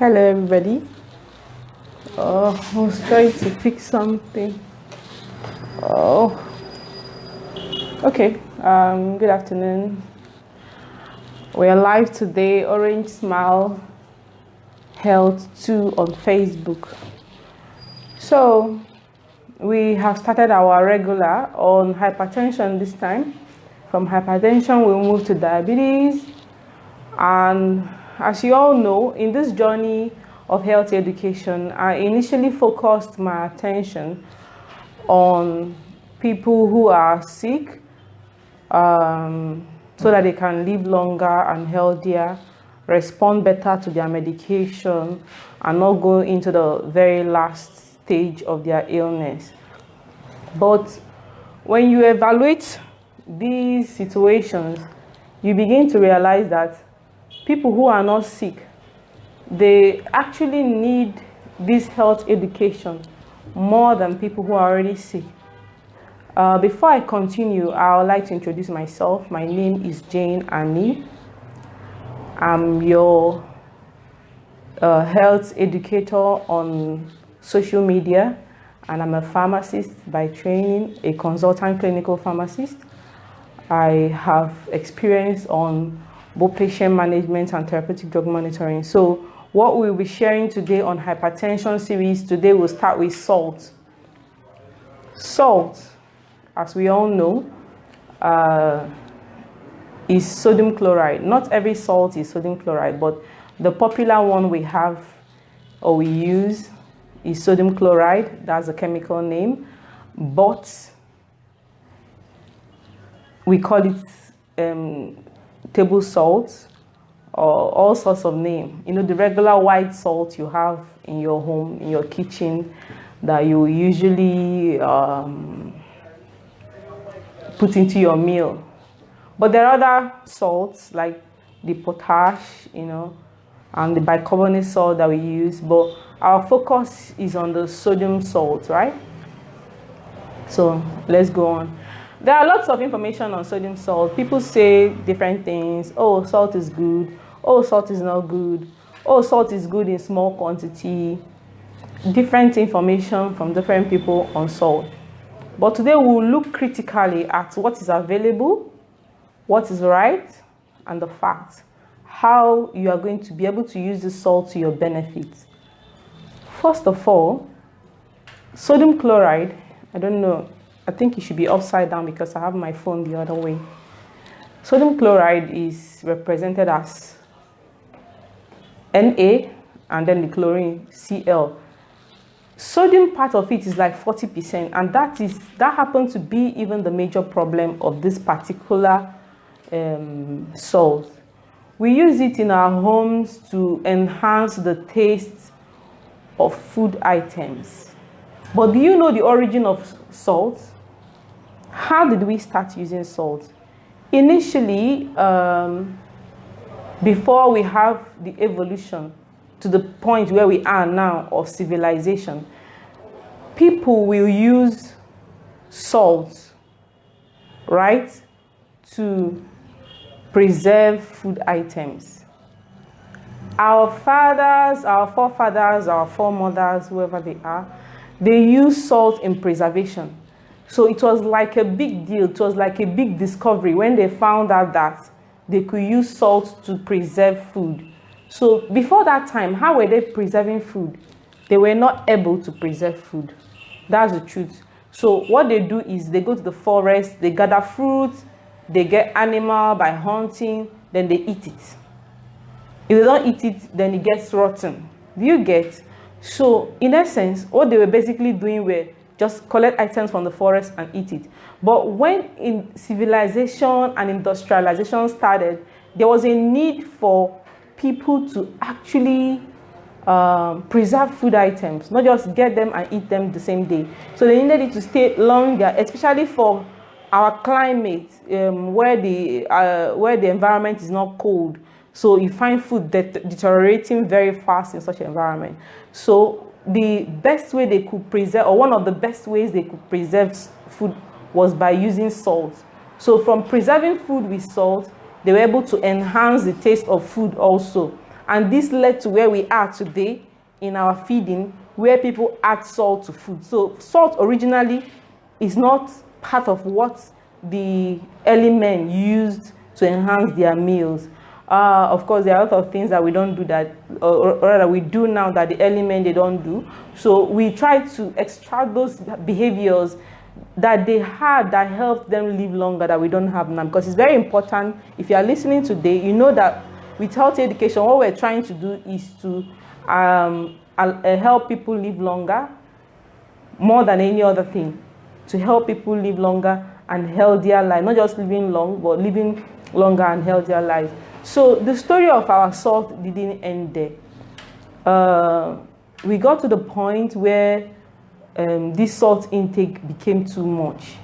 Hello everybody. I was trying to fix something. Oh, okay. Good afternoon. We're live today. Orange Smile Health 2 on Facebook. So we have started our regular on hypertension this time. From hypertension, we'll move to diabetes. And as you all know, in this journey of health education, I initially focused my attention on people who are sick so that they can live longer and healthier, respond better to their medication, and not go into the very last stage of their illness. But when you evaluate these situations, you begin to realize that people who are not sick, they actually need this health education more than people who are already sick. Before I continue, I would like to introduce myself. My name is Jane Annie. I'm your health educator on social media, and I'm a pharmacist by training, a consultant clinical pharmacist. I have experience on both patient management and therapeutic drug monitoring. So what we'll be sharing today on hypertension series, today we'll start with salt. Salt, as we all know, is sodium chloride. Not every salt is sodium chloride, but the popular one we have or we use is sodium chloride. That's a chemical name, but we call it table salt or all sorts of names. You know, the regular white salt you have in your home, in your kitchen, that you usually put into your meal. But there are other salts like the potash, you know, and the bicarbonate salt that we use. But our focus is on the sodium salt, right? So let's go on. There are lots of information on sodium salt. People say different things. Oh, salt is good. Oh, salt is not good. Oh, salt is good in small quantity. Different information from different people on salt. But today we'll look critically at what is available, what is right, and the facts. How you are going to be able to use the salt to your benefit. First of all, sodium chloride, I don't know, I think it should be upside down because I have my phone the other way. Sodium chloride is represented as Na and then the chlorine Cl. Sodium part of it is like 40%, and that happens to be even the major problem of this particular salt. We use it in our homes to enhance the taste of food items. But do you know the origin of salt? How did we start using salt? Initially, before we have the evolution to the point where we are now of civilization, people will use salt, right, to preserve food items. Our fathers, our forefathers, our foremothers, whoever they are, they use salt in preservation. So it was like a big deal. It was like a big discovery when they found out that they could use salt to preserve food. So before that time, how were they preserving food? They were not able to preserve food. That's the truth. So what they do is they go to the forest, they gather fruits, they get animal by hunting, then they eat it. If they don't eat it, then it gets rotten. Do you get? So in essence, what they were basically doing were just collect items from the forest and eat it. But when in civilization and industrialization started, there was a need for people to actually preserve food items, not just get them and eat them the same day. So they needed it to stay longer, especially for our climate, where the environment is not cold. So you find food deteriorating very fast in such an environment. So the best way they could preserve, or one of the best ways they could preserve food, was by using salt. So from preserving food with salt, they were able to enhance the taste of food also. And this led to where we are today in our feeding, where people add salt to food. So salt originally is not part of what the early men used to enhance their meals. Of course, there are a lot of things that we don't do that, or rather we do now that the early men, they don't do. So we try to extract those behaviors that they had that helped them live longer that we don't have now. Because it's very important, if you are listening today, you know that with health education, what we're trying to do is to help people live longer more than any other thing. To help people live longer and healthier lives, not just living long, but living longer and healthier lives. So the story of our salt didn't end there. We got to the point where this salt intake became too much,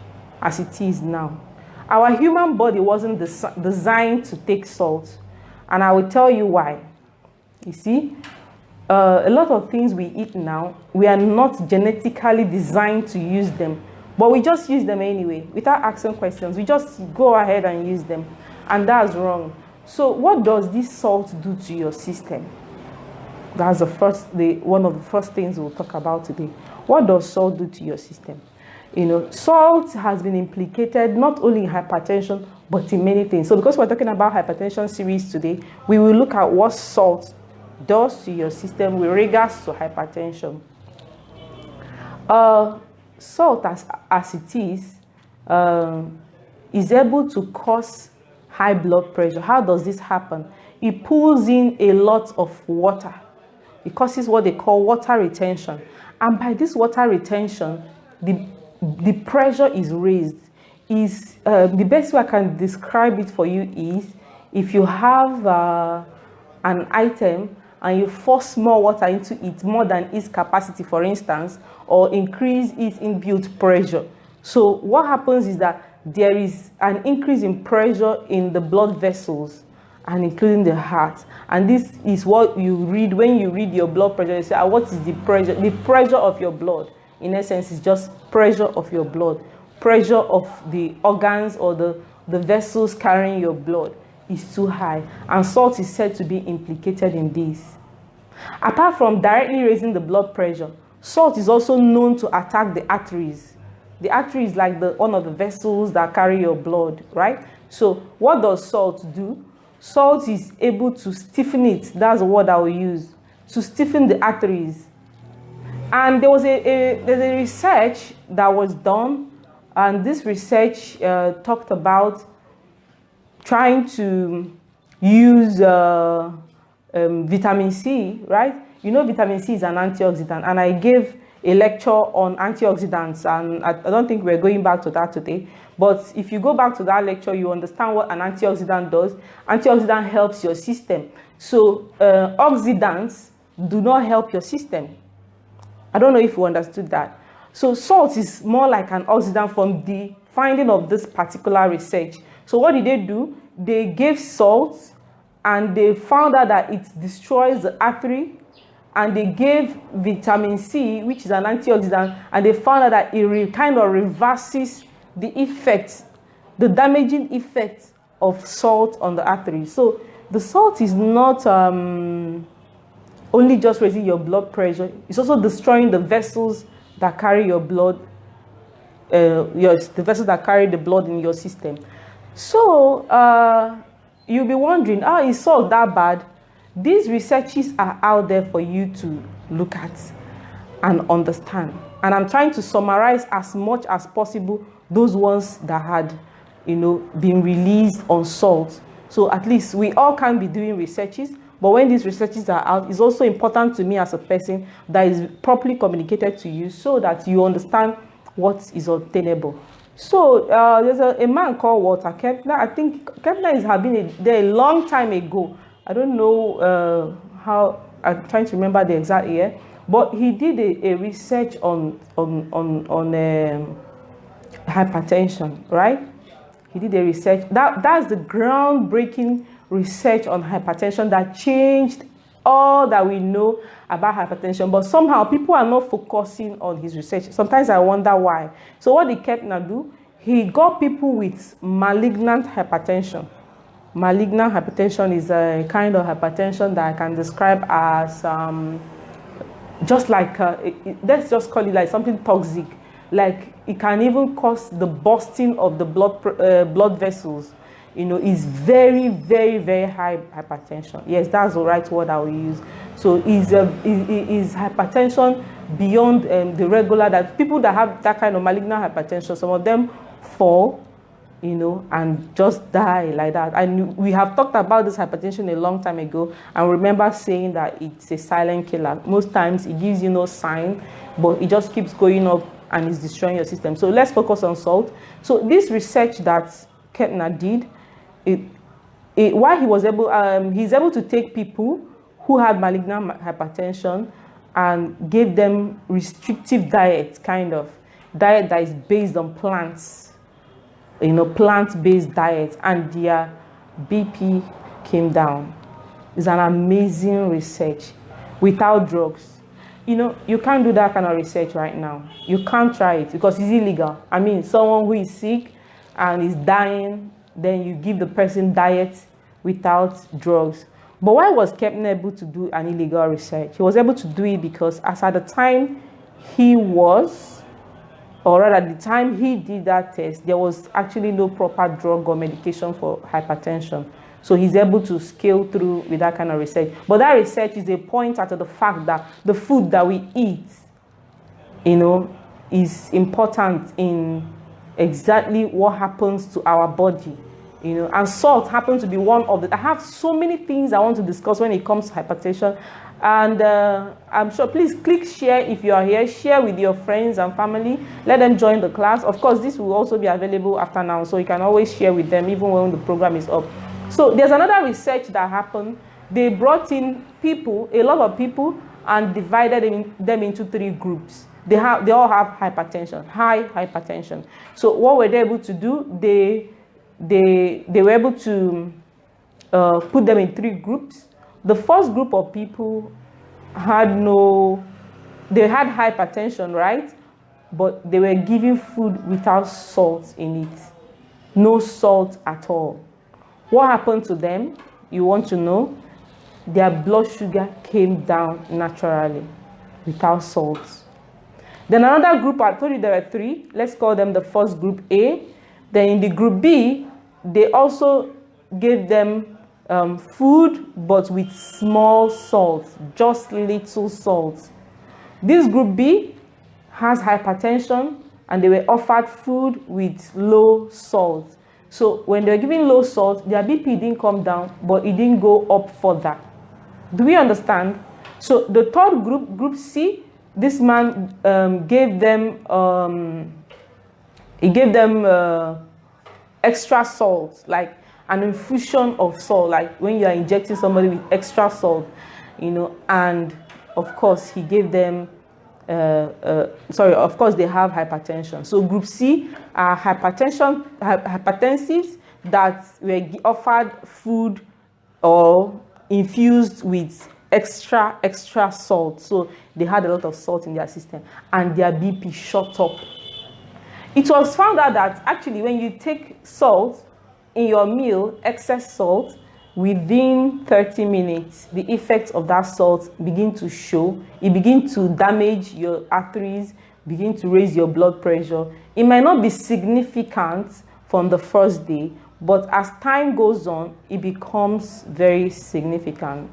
as it is now. Our human body wasn't designed to take salt, and I will tell you why. You see, a lot of things we eat now, we are not genetically designed to use them, but we just use them anyway, without asking questions. We just go ahead and use them, and that's wrong. So what does this salt do to your system? That's one of the first things we'll talk about today. What does salt do to your system? You know, salt has been implicated not only in hypertension, but in many things. So because we're talking about hypertension series today, we will look at what salt does to your system with regards to hypertension. Salt, as it is able to cause high blood pressure. How does this happen? It pulls in a lot of water. It causes what they call water retention. And by this water retention, the pressure is raised. The best way I can describe it for you is if you have an item and you force more water into it, more than its capacity, for instance, or increase its inbuilt pressure. So what happens is that there is an increase in pressure in the blood vessels and including the heart. And this is what you read when you read your blood pressure. You say, what is the pressure? The pressure of your blood, in essence, is just pressure of your blood. Pressure of the organs or the vessels carrying your blood is too high. And salt is said to be implicated in this. Apart from directly raising the blood pressure, salt is also known to attack the arteries. The artery is like one of the vessels that carry your blood, right? So what does salt do? Salt is able to stiffen it. That's the word I will use. To stiffen the arteries. And there's a research that was done, and this research talked about trying to use vitamin C, right? You know, vitamin C is an antioxidant, and I gave a lecture on antioxidants, and I don't think we're going back to that today. But if you go back to that lecture, you understand what an antioxidant does. Antioxidant helps your system. So oxidants do not help your system. I don't know if you understood that. So salt is more like an oxidant from the finding of this particular research. So what did they do? They gave salt, and they found out that it destroys the artery. And they gave vitamin C, which is an antioxidant, and they found out that it kind of reverses the effect, the damaging effect of salt on the artery. So the salt is not only just raising your blood pressure, it's also destroying the vessels that carry your blood, the vessels that carry the blood in your system. So you'll be wondering, is salt that bad? These researches are out there for you to look at and understand. And I'm trying to summarize as much as possible those ones that had, been released on salt. So at least we all can be doing researches, but when these researches are out, it's also important to me as a person that is properly communicated to you so that you understand what is obtainable. So there's a man called Walter Kepler. I think Kepler has been there a long time ago. I don't know how, I'm trying to remember the exact year, but he did a research on hypertension, right? He did a research. That's the groundbreaking research on hypertension that changed all that we know about hypertension. But somehow people are not focusing on his research. Sometimes I wonder why. So what did Kepler do? He got people with malignant hypertension. Malignant hypertension is a kind of hypertension that I can describe as just like let's just call it like something toxic. Like it can even cause the bursting of the blood vessels. You know, is very, very, very high hypertension. Yes, that's the right word I will use. So is hypertension beyond the regular, that people that have that kind of malignant hypertension, some of them fall, you know, and just die like that. And we have talked about this hypertension a long time ago, and remember saying that it's a silent killer. Most times it gives you no sign, but it just keeps going up and is destroying your system. So let's focus on salt. So this research that Kettner did, why he was able, he's able to take people who had malignant hypertension and gave them restrictive diet, kind of diet that is based on plants, you know, plant-based diet, and their BP came down. It's an amazing research without drugs. You know, you can't do that kind of research right now. You can't try it because it's illegal. I mean, someone who is sick and is dying, then you give the person diet without drugs. But why was Kepner able to do an illegal research? He was able to do it because as at the time he was, or rather at the time he did that test, there was actually no proper drug or medication for hypertension. So he's able to scale through with that kind of research. But that research is a pointer to the fact that the food that we eat, you know, is important in exactly what happens to our body. You know, and salt happens to be one of the. I have so many things I want to discuss when it comes to hypertension, and I'm sure. Please click share if you are here. Share with your friends and family. Let them join the class. Of course, this will also be available after now, so you can always share with them even when the program is up. So there's another research that happened. They brought in people, a lot of people, and divided them into 3 groups. They all have hypertension, high hypertension. So what were they able to do? They were able to put them in 3 groups. The first group of people had hypertension, right? But they were given food without salt in it. No salt at all. What happened to them? You want to know? Their blood sugar came down naturally without salt. Then another group, I told you there were 3. Let's call them the first group A. Then in the group B, they also gave them food, but with small salt, just little salt. This group B has hypertension, and they were offered food with low salt. So when they were given low salt, their BP didn't come down, but it didn't go up further. Do we understand? So the third group, group C, this man gave them extra salt, like an infusion of salt, like when you are injecting somebody with extra salt, you know. And of course he gave them of course they have hypertension. So group C are hypertensives that were offered food or infused with extra salt. So they had a lot of salt in their system, and their BP shot up. It was found out that actually when you take salt in your meal, excess salt, within 30 minutes, the effects of that salt begin to show. It begins to damage your arteries, begin to raise your blood pressure. It might not be significant from the first day, but as time goes on, it becomes very significant.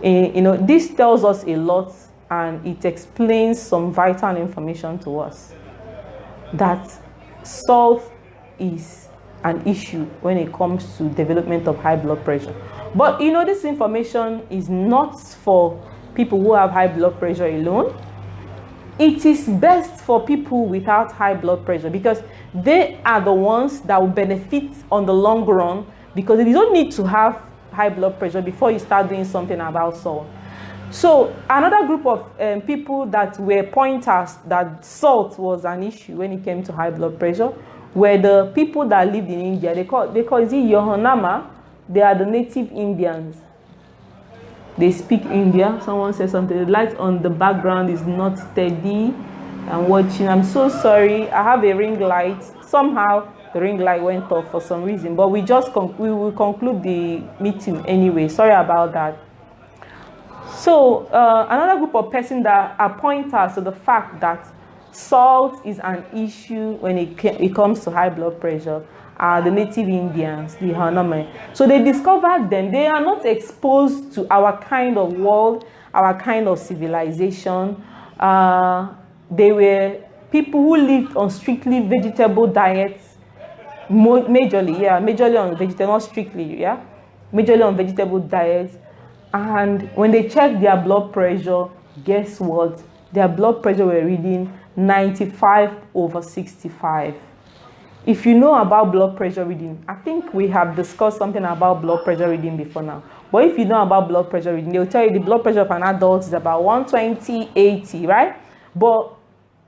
You know, this tells us a lot, and it explains some vital information to us, that salt is an issue when it comes to development of high blood pressure. But you know, this information is not for people who have high blood pressure alone. It is best for people without high blood pressure, because they are the ones that will benefit on the long run, because you don't need to have high blood pressure before you start doing something about salt. So another group of people that were pointers that salt was an issue when it came to high blood pressure were the people that lived in India. They call it Yohanama. They are the native Indians. They speak India. Someone said something. The light on the background is not steady. I'm watching. I'm so sorry. I have a ring light. Somehow The ring light went off for some reason, but we will conclude the meeting anyway. Sorry about that. So another group of persons that are pointers to the fact that salt is an issue when it comes to high blood pressure are the native Indians, the Haname. So they discovered them. They are not exposed to our kind of world, our kind of civilization. They were people who lived on strictly vegetable diets, majorly on vegetable, not strictly, majorly on vegetable diets. And when they checked their blood pressure, guess what? Their blood pressure were reading 95/65. If you know about blood pressure reading, I think we have discussed something about blood pressure reading before now. But if you know about blood pressure reading, they'll tell you the blood pressure of an adult is about 120/80, right? But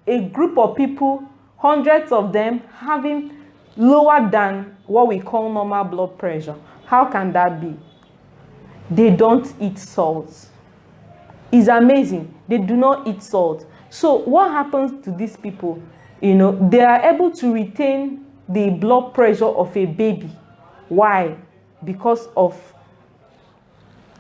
a group of people, hundreds of them, having lower than what we call normal blood pressure. How can that be? They don't eat salt. It's amazing. They do not eat salt. So what happens to these people? You know, they are able to retain the blood pressure of a baby. Why? Because of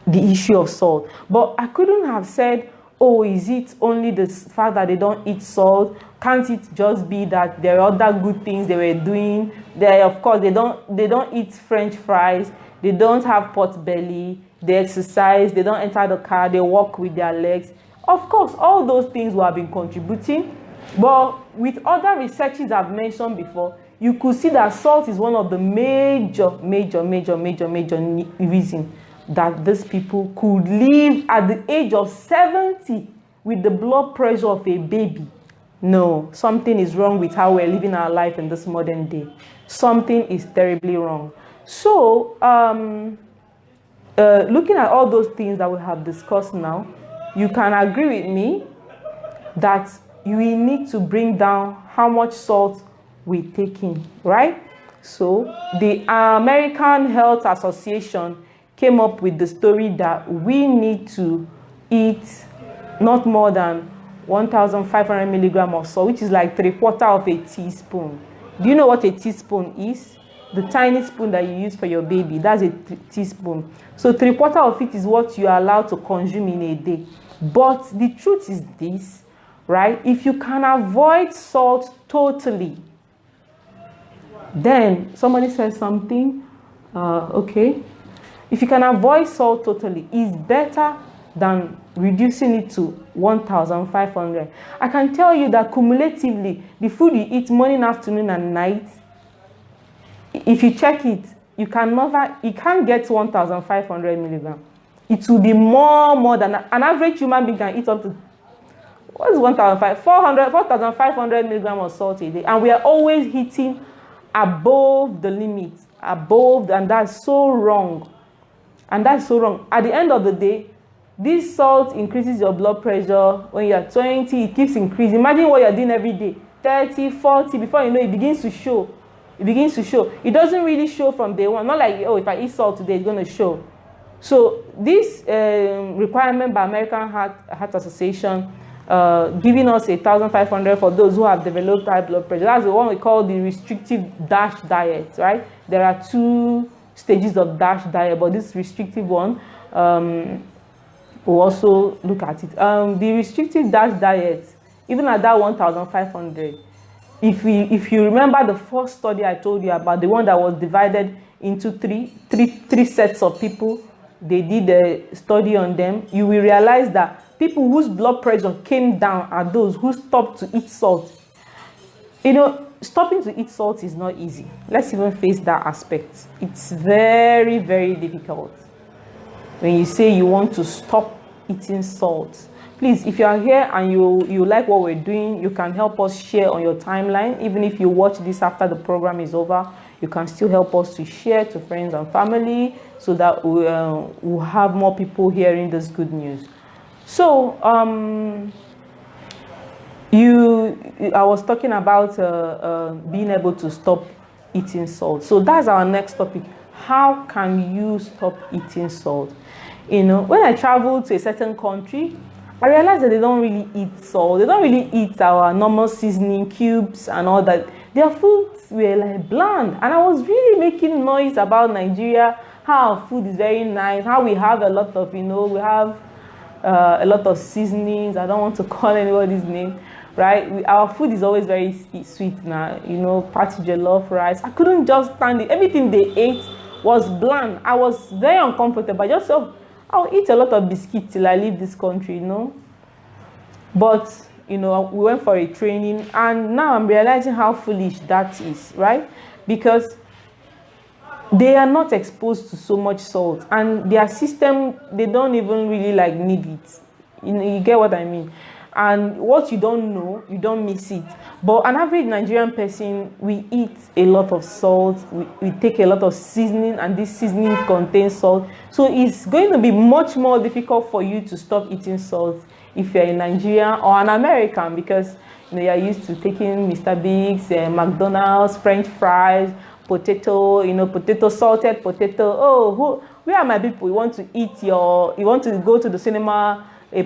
the issue of salt. But I couldn't have said, oh, is it only the fact that they don't eat salt? Can't it just be that there are other good things they were doing? Of course, they don't eat French fries. They don't have pot belly. They exercise. They don't enter the car. They walk with their legs. Of course, all those things will have been contributing. But with other researches I've mentioned before, you could see that salt is one of the major reasons that these people could live at the age of 70 with the blood pressure of a baby. No, something is wrong with how we're living our life in this modern day. Something is terribly wrong. So, looking at all those things that we have discussed now, you can agree with me that we need to bring down how much salt we take in, right? So the American Health Association came up with the story that we need to eat not more than 1,500 milligrams of salt, which is like 3/4 of a teaspoon. Do you know what a teaspoon is? The tiny spoon that you use for your baby, that's a teaspoon. So 3/4 of it is what you are allowed to consume in a day. But the truth is this, right? If you can avoid salt totally, then somebody says something, okay. If you can avoid salt totally, it's better than reducing it to 1,500. I can tell you that cumulatively, the food you eat morning, afternoon, and night, if you check it, you can't get 1,500 milligrams. It will be more than an average human being can eat up to, what is 4,500 milligrams of salt a day, and we are always hitting above the limit, and that's so wrong. And that's so wrong. At the end of the day, this salt increases your blood pressure. When you're 20, it keeps increasing. Imagine what you're doing every day, 30, 40, before you know it begins to show. It begins to show. It doesn't really show from day one. Not like, oh, if I eat salt today, it's going to show. So this requirement by American Heart Association, giving us 1,500 for those who have developed high blood pressure. That's the one we call the restrictive DASH diet, right? There are 2 stages of DASH diet, but this restrictive one, we'll also look at it. The restrictive DASH diet, even at that 1,500, if you remember the first study I told you about, the one that was divided into three sets of people, they did a study on them, you will realize that people whose blood pressure came down are those who stopped to eat salt. You know, stopping to eat salt is not easy. Let's even face that aspect. It's very, very difficult. When you say you want to stop eating salt, please, if you are here and you like what we're doing, you can help us share on your timeline. Even if you watch this after the program is over, you can still help us to share to friends and family so that we'll have more people hearing this good news. So, I was talking about being able to stop eating salt. So that's our next topic. How can you stop eating salt? You know, when I travel to a certain country, I realized that they don't really eat salt. They don't really eat our normal seasoning cubes and all that. Their foods were like bland, and I was really making noise about Nigeria, how our food is very nice, how we have a lot of, we have a lot of seasonings. I don't want to call anybody's name, right? Our food is always very sweet now, party jollof rice. I couldn't just stand it. Everything they ate was bland. I was very uncomfortable. I just thought, I'll eat a lot of biscuits till I leave this country, But, we went for a training, and now I'm realizing how foolish that is, right? Because they are not exposed to so much salt, and their system, they don't even really need it. You get what I mean? And what you don't know, you don't miss it. But an average Nigerian person, we eat a lot of salt, we take a lot of seasoning, and this seasoning contains salt. So it's going to be much more difficult for you to stop eating salt if you're a Nigerian or an American, because you're used to taking Mr. Biggs, McDonald's, French fries, potato, salted potato. Where are my people? You want to go to the cinema, a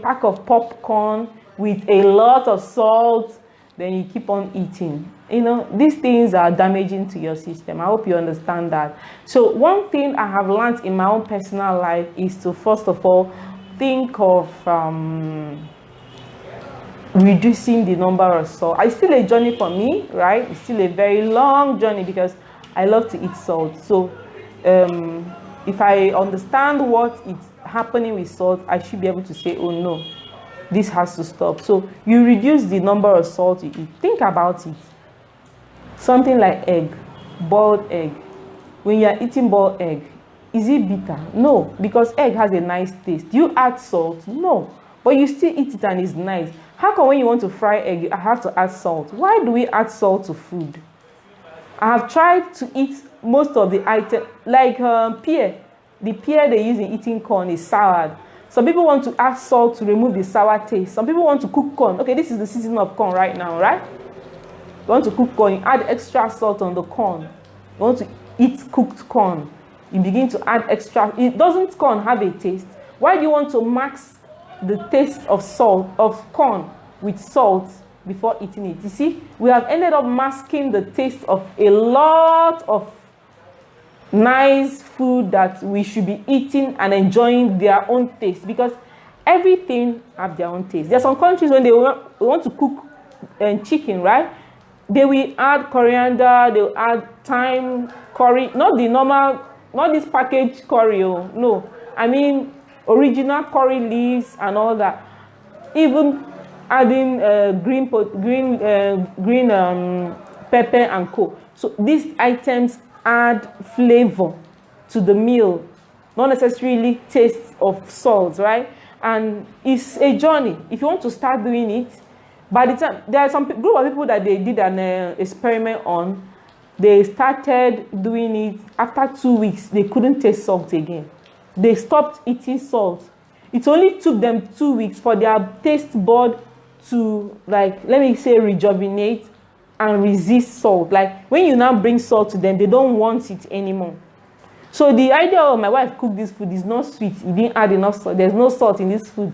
pack of popcorn with a lot of salt, then you keep on eating. These things are damaging to your system. I hope you understand that. So one thing I have learned in my own personal life is to, first of all, think of reducing the number of salt. It's still a journey for me, right? It's still a very long journey because I love to eat salt. So if I understand what is happening with salt, I should be able to say, oh no, this has to stop. So you reduce the number of salt you eat. Think about it. Something like egg, boiled egg. When you are eating boiled egg, is it bitter? No, because egg has a nice taste. Do you add salt? No, but you still eat it and it's nice. How come when you want to fry egg, I have to add salt? Why do we add salt to food? I have tried to eat most of the items, like pear. The pear they use in eating corn is soured. Some people want to add salt to remove the sour taste. Some people want to cook corn. Okay, this is the season of corn right now, right? You want to cook corn, you add extra salt on the corn. You want to eat cooked corn, you begin to add extra. Doesn't corn have a taste? Why do you want to mask the taste of corn with salt before eating it? You see, we have ended up masking the taste of a lot of nice food that we should be eating and enjoying their own taste, because everything have their own taste. There are some countries when they want to cook chicken, right? They will add coriander, they will add thyme, curry, not the normal, not this packaged curry, no. I mean original curry leaves and all that. Even adding green pepper and co. So these items add flavor to the meal, not necessarily taste of salt, right? And it's a journey. If you want to start doing it, by the time there are some group of people that they did an experiment on, they started doing it. After 2 weeks, they couldn't taste salt again. They stopped eating salt. It only took them 2 weeks for their taste bud to, let me say, rejuvenate and resist salt. Like when you now bring salt to them, they don't want it anymore. So the idea of my wife cooked this food is not sweet. You didn't add enough salt. There's no salt in this food.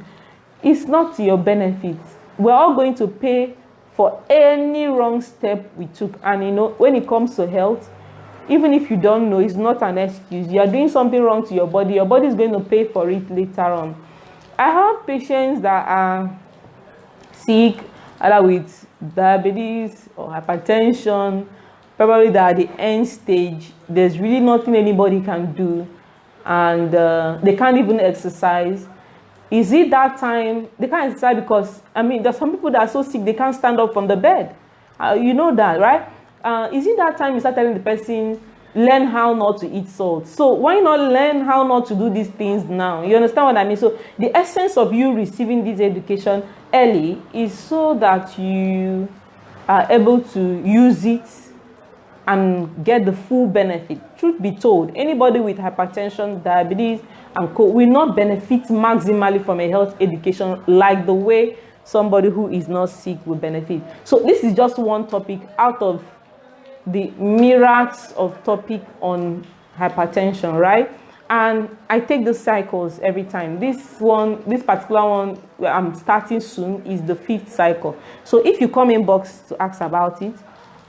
It's not to your benefit. We're all going to pay for any wrong step we took. And when it comes to health, even if you don't know, it's not an excuse. You are doing something wrong to your body is going to pay for it later on. I have patients that are sick, either with diabetes or hypertension, probably that at the end stage, there's really nothing anybody can do, and they can't even exercise. Is it that time they can't exercise because, there's some people that are so sick they can't stand up from the bed. You know that, right? Is it that time you start telling the person, learn how not to eat salt? So why not learn how not to do these things now? You understand what I mean? So the essence of you receiving this education early is so that you are able to use it and get the full benefit. Truth be told, anybody with hypertension, diabetes, and will not benefit maximally from a health education like the way somebody who is not sick will benefit. So this is just one topic out of the myriads of topic on hypertension, right? And I take the cycles every time. This particular one where I'm starting soon is the 5th cycle. So if you come inbox to ask about it,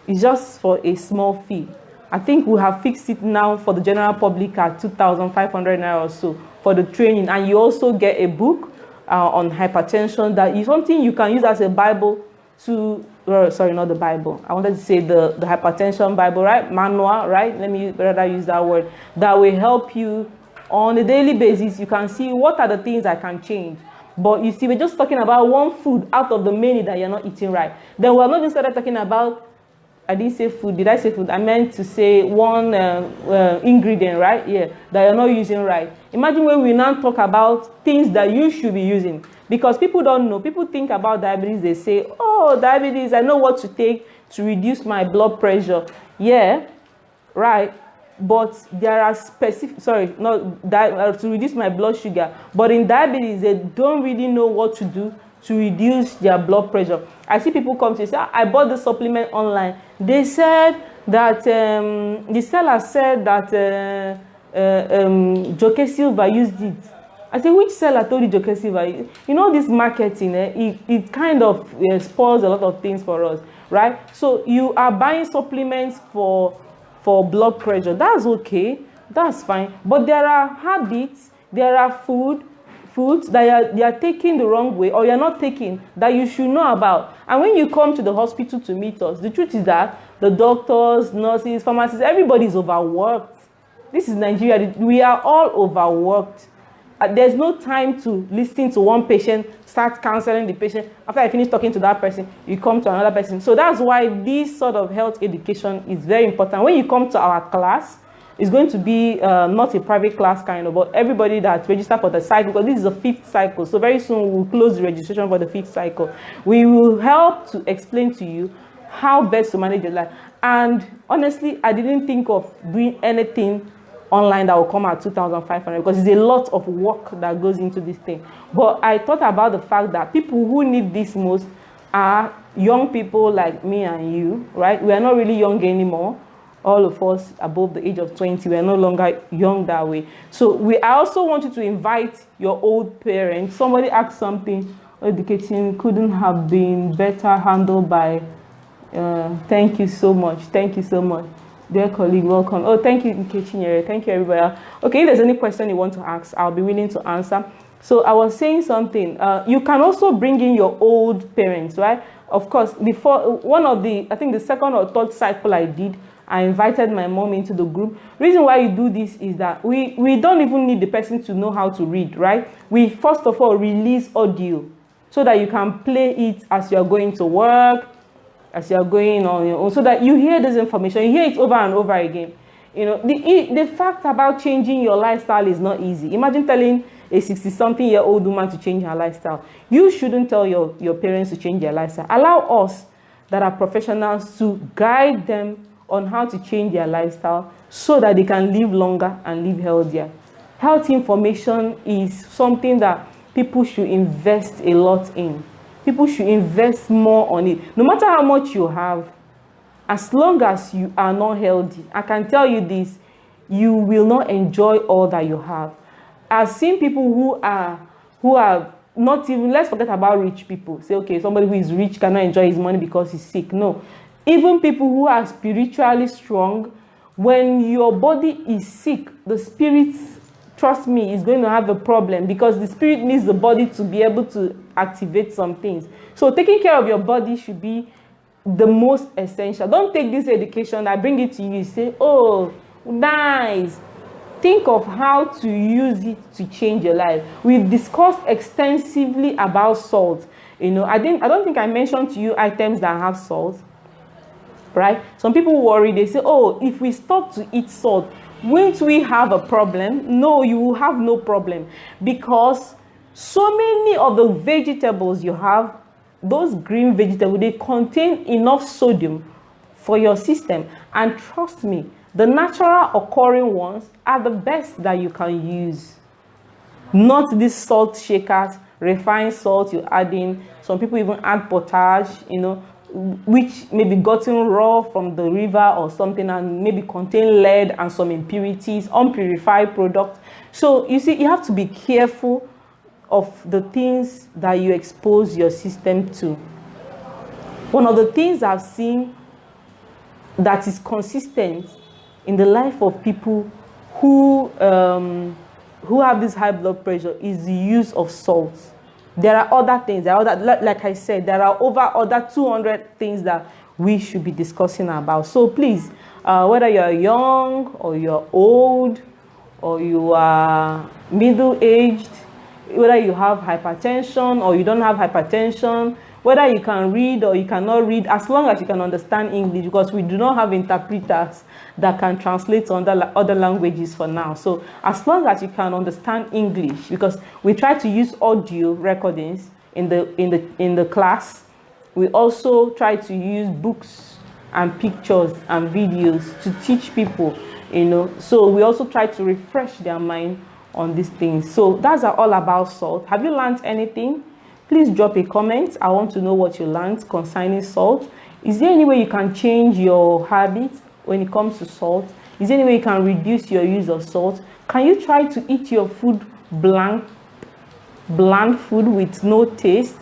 it's just for a small fee. I think we have fixed it now for the general public at 2,500 naira or so for the training. And you also get a book on hypertension that is something you can use as a Bible to, sorry, not the Bible. I wanted to say the hypertension Bible, right? Manual, right? Let me rather use that word. That will help you on a daily basis. You can see what are the things I can change. But you see, we're just talking about one food out of the many that you're not eating right. Then we're not even started talking about, I didn't say food. Did I say food? I meant to say one ingredient, right? Yeah, that you're not using right. Imagine when we now talk about things that you should be using. Because people don't know. People think about diabetes. They say, oh, diabetes, I know what to take to reduce my blood pressure. Yeah, right. But there are specific, sorry, not to reduce my blood sugar. But in diabetes, they don't really know what to do to reduce their blood pressure. I see people come to say, I bought the supplement online. They said that, the seller said that Joke Silva used it. I say, which seller told you Joke Silva? You know, this marketing, it kind of spoils a lot of things for us, right? So you are buying supplements for blood pressure. That's okay. That's fine. But there are habits, there are foods that you are taking the wrong way or you're not taking that you should know about. And when you come to the hospital to meet us, the truth is that the doctors, nurses, pharmacists, everybody is overworked. This is Nigeria. We are all overworked. There's no time to listen to one patient, start counseling the patient. After I finish talking to that person, you come to another person. So that's why this sort of health education is very important. When you come to our class, it's going to be not a private class kind of, but everybody that registered for the cycle, because this is the 5th cycle. So very soon we'll close the registration for the 5th cycle. We will help to explain to you how best to manage your life. And honestly, I didn't think of doing anything online that will come at 2,500 because it's a lot of work that goes into this thing. But I thought about the fact that people who need this most are young people like me and you, right? We are not really young anymore. All of us above the age of 20, we are no longer young that way. So I also want you to invite your old parents. Somebody asked something, educating couldn't have been better handled by, thank you so much. Thank you so much. Dear colleague, welcome. Oh, thank you, Nkechinyere. Thank you, everybody. Okay, if there's any question you want to ask, I'll be willing to answer. So I was saying something. You can also bring in your old parents, right? Of course, before I think the 2nd or 3rd cycle I did, I invited my mom into the group. Reason why you do this is that we don't even need the person to know how to read, right? We first of all release audio so that you can play it as you're going to work, as you're going on your own, so that you hear this information, you hear it over and over again. You know, the fact about changing your lifestyle is not easy. Imagine telling a 60-something-year-old woman to change her lifestyle. You shouldn't tell your parents to change their lifestyle. Allow us that are professionals to guide them on how to change their lifestyle so that they can live longer and live healthier. Health information is something that people should invest a lot in. People should invest more on it. No matter how much you have, as long as you are not healthy, I can tell you this, you will not enjoy all that you have. I've seen people who are not even, let's forget about rich people. Say, okay, somebody who is rich cannot enjoy his money because he's sick. No. Even people who are spiritually strong, when your body is sick, the spirit, trust me, is going to have a problem because the spirit needs the body to be able to activate some things. So taking care of your body should be the most essential. Don't take this education, I bring it to you, say, oh, nice. Think of how to use it to change your life. We've discussed extensively about salt. You know, I don't think I mentioned to you items that have salt, right? Some people worry, they say, oh, if we stop to eat salt, won't we have a problem? No, you will have no problem because so many of the vegetables you have, those green vegetables, they contain enough sodium for your system. And trust me, the natural occurring ones are the best that you can use. Not these salt shakers, refined salt you add in. Some people even add potash, you know. which may be gotten raw from the river or something, and maybe contain lead and some impurities, unpurified product. So you see, you have to be careful of the things that you expose your system to. One of the things I've seen that is consistent in the life of people who have this high blood pressure is the use of salt. There are other things. Like I said, there are over other 200 things that we should be discussing about. So please, whether you're young or you're old or you are middle-aged, whether you have hypertension or you don't have hypertension, whether you can read or you cannot read, as long as you can understand English, because we do not have interpreters that can translate to other languages for now. So as long as you can understand English, because we try to use audio recordings in the class, we also try to use books and pictures and videos to teach people, you know. So we also try to refresh their mind on these things. So that's all about salt. Have you learned anything? Please drop a comment. I want to know what you learned concerning salt. Is there any way you can change your habits when it comes to salt? Is there any way you can reduce your use of salt? Can you try to eat your food bland food with no taste?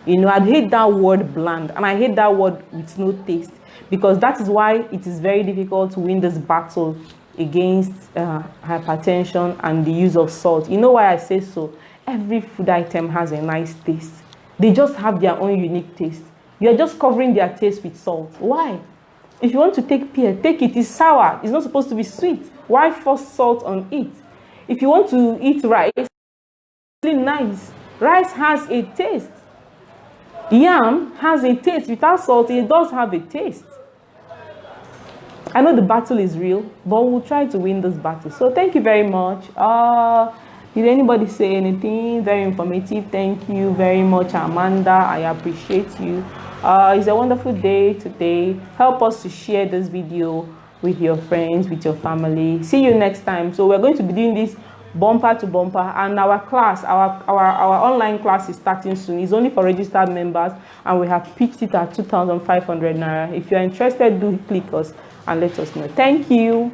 You know, I hate that word bland, and I hate that word with no taste, because that is why it is very difficult to win this battle against hypertension and the use of salt. You know why I say so? Every food item has a nice taste. They just have their own unique taste. You're just covering their taste with salt. Why? If you want to take pear, take it. It's sour. It's not supposed to be sweet. Why force salt on it? If you want to eat rice, it's really nice. Rice has a taste. Yam has a taste. Without salt, it does have a taste. I know the battle is real, but we'll try to win this battle. So thank you very much. Did anybody say anything? Very informative. Thank you very much, Amanda. I appreciate you. It's a wonderful day today. Help us to share this video with your friends, with your family. See you next time. So we're going to be doing this bumper to bumper, and our class, our online class is starting soon. It's only for registered members, and we have pitched it at 2,500 naira. If you're interested, do click us and let us know. Thank you.